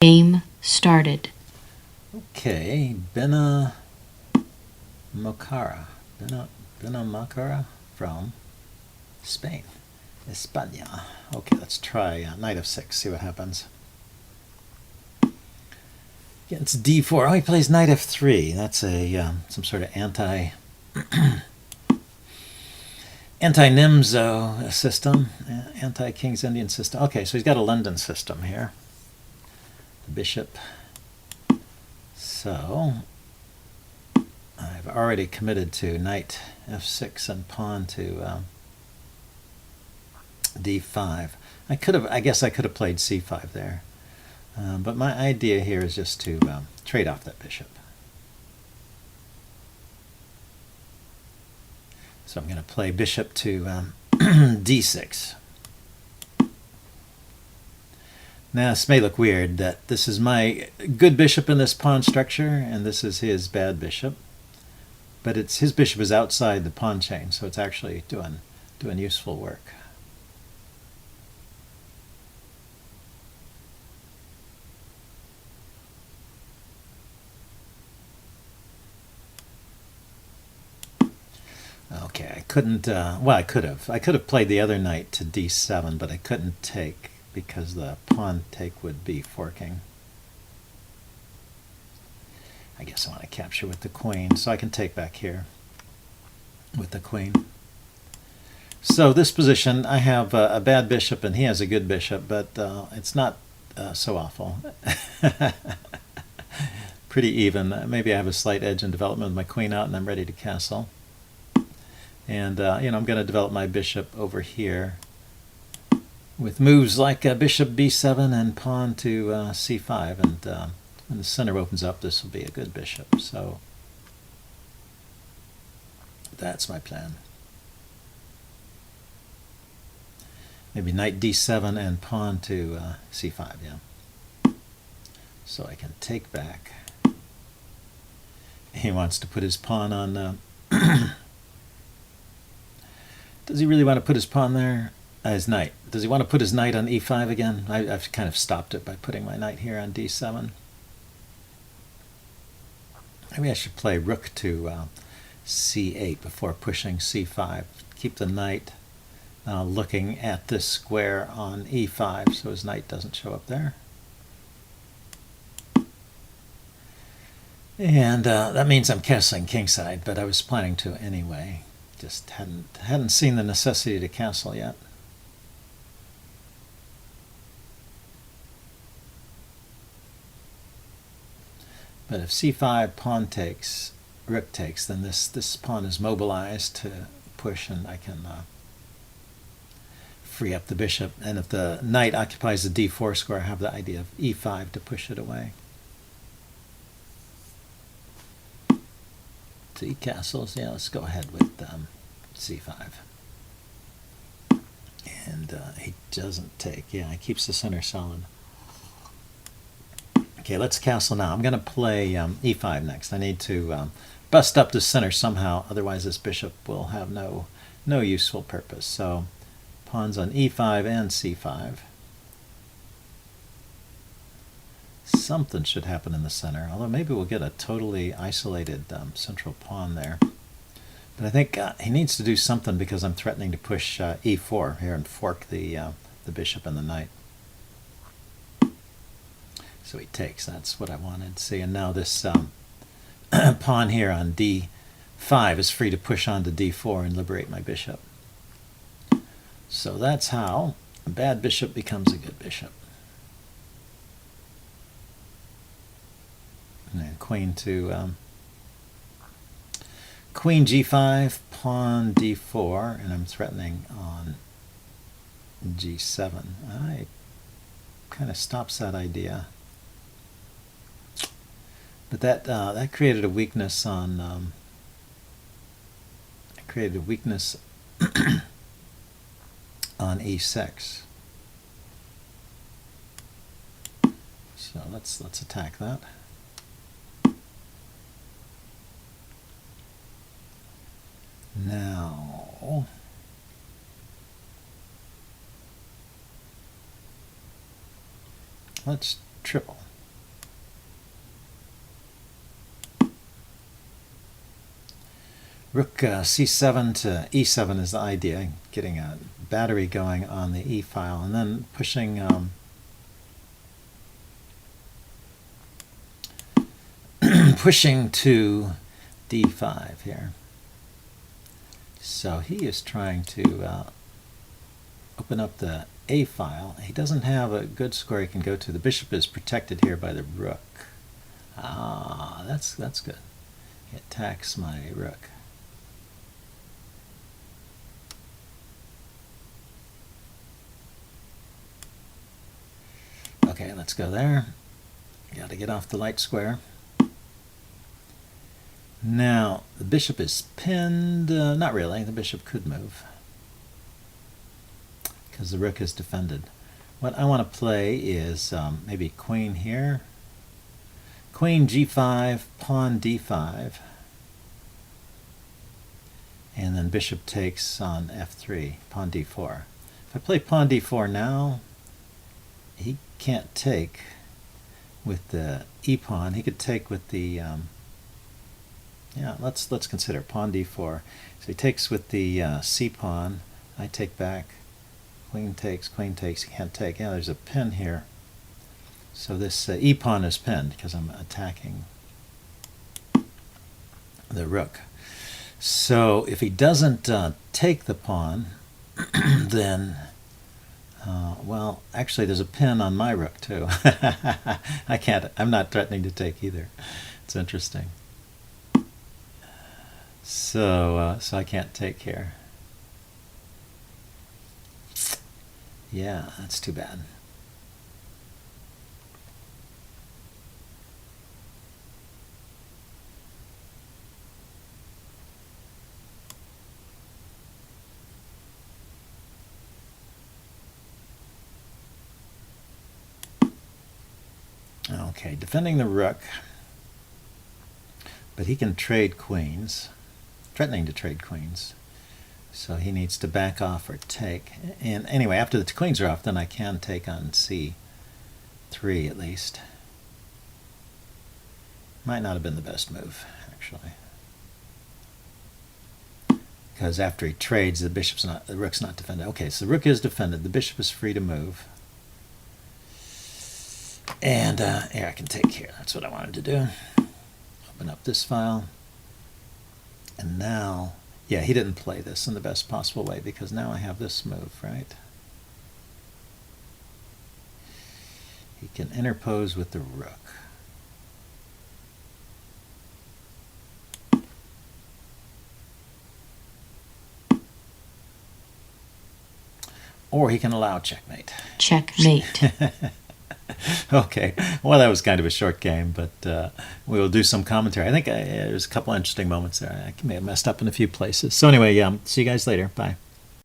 Game started. Okay, Bena Mocara. Bena Mocara from Spain. España. Okay, let's try knight of 6, see what happens. Against d4. Oh, he plays knight f3. That's a some sort of anti-Nimzo system, anti-King's Indian system. Okay, so he's got a London system here. The bishop. So I've already committed to knight f6 and pawn to d5. I guess I could have played c5 there, but my idea here is just to trade off that bishop. So I'm going to play bishop to d6. Now, this may look weird that this is my good bishop in this pawn structure, and this is his bad bishop. But his bishop is outside the pawn chain, so it's actually doing useful work. Okay, I couldn't. Well, I could have. I could have played the other knight to d7, but I couldn't take because the pawn take would be forking. I guess I want to capture with the queen, so I can take back here with the queen. So this position, I have a bad bishop and he has a good bishop, but it's not so awful. Pretty even. Maybe I have a slight edge in development with my queen out and I'm ready to castle. And I'm going to develop my bishop over here with moves like bishop b7 and pawn to c5, and when the center opens up, this will be a good bishop. So that's my plan. Maybe knight d7 and pawn to c5, yeah. So I can take back. He wants to put his pawn on... Does he really want to put his pawn there? His knight. Does he want to put his knight on e5 again? I've kind of stopped it by putting my knight here on d7. Maybe I should play rook to c8 before pushing c5. Keep the knight looking at this square on e5 so his knight doesn't show up there. And that means I'm castling kingside, but I was planning to anyway. Just hadn't seen the necessity to castle yet. But if c5 pawn takes, rook takes, then this pawn is mobilized to push, and I can free up the bishop. And if the knight occupies the d4 square, I have the idea of e5 to push it away. So he castles. Yeah, let's go ahead with c5. And he doesn't take. Yeah, he keeps the center solid. Okay, let's castle now. I'm going to play e5 next. I need to bust up the center somehow, otherwise this bishop will have no useful purpose. So pawns on e5 and c5. Something should happen in the center, although maybe we'll get a totally isolated central pawn there. But I think he needs to do something because I'm threatening to push e4 here and fork the bishop and the knight. So he takes. That's what I wanted to see. And now this pawn here on d5 is free to push on to d4 and liberate my bishop. So that's how a bad bishop becomes a good bishop. And then queen to queen g5, pawn d4, and I'm threatening on g7. I kind of stops that idea. But that created a weakness on on e6. So let's attack that. Now let's triple. Rook c7 to e7 is the idea, getting a battery going on the e file, and then pushing pushing to d5 here. So he is trying to open up the a file. He doesn't have a good square he can go to. The bishop is protected here by the rook. Ah, that's good. He attacks my rook. Okay, let's go there. Got to get off the light square. Now, the bishop is pinned. Not really. The bishop could move because the rook is defended. What I want to play is maybe queen here. Queen g5, pawn d5. And then bishop takes on f3, pawn d4. If I play pawn d4 now, he can't take with the e-pawn. He could take with the... yeah, let's consider pawn d4. So he takes with the c-pawn. I take back. Queen takes, he can't take. Yeah, there's a pin here. So this e-pawn is pinned because I'm attacking the rook. So if he doesn't take the pawn, then, well, actually there's a pin on my rook too. I'm not threatening to take either. It's interesting. So I can't take here. Yeah, that's too bad. Okay, defending the rook, but he can trade queens, threatening to trade queens. So he needs to back off or take. And anyway, after the queens are off, then I can take on c3 at least. Might not have been the best move, actually. Because after he trades, the rook's not defended. Okay, so the rook is defended. The bishop is free to move. And here, I can take here. That's what I wanted to do. Open up this file. And now... yeah, he didn't play this in the best possible way because now I have this move, right? He can interpose with the rook. Or he can allow checkmate. Checkmate. Okay, well that was kind of a short game, but we'll do some commentary. I think there's a couple interesting moments there. I may have messed up in a few places. So anyway, see you guys later. Bye.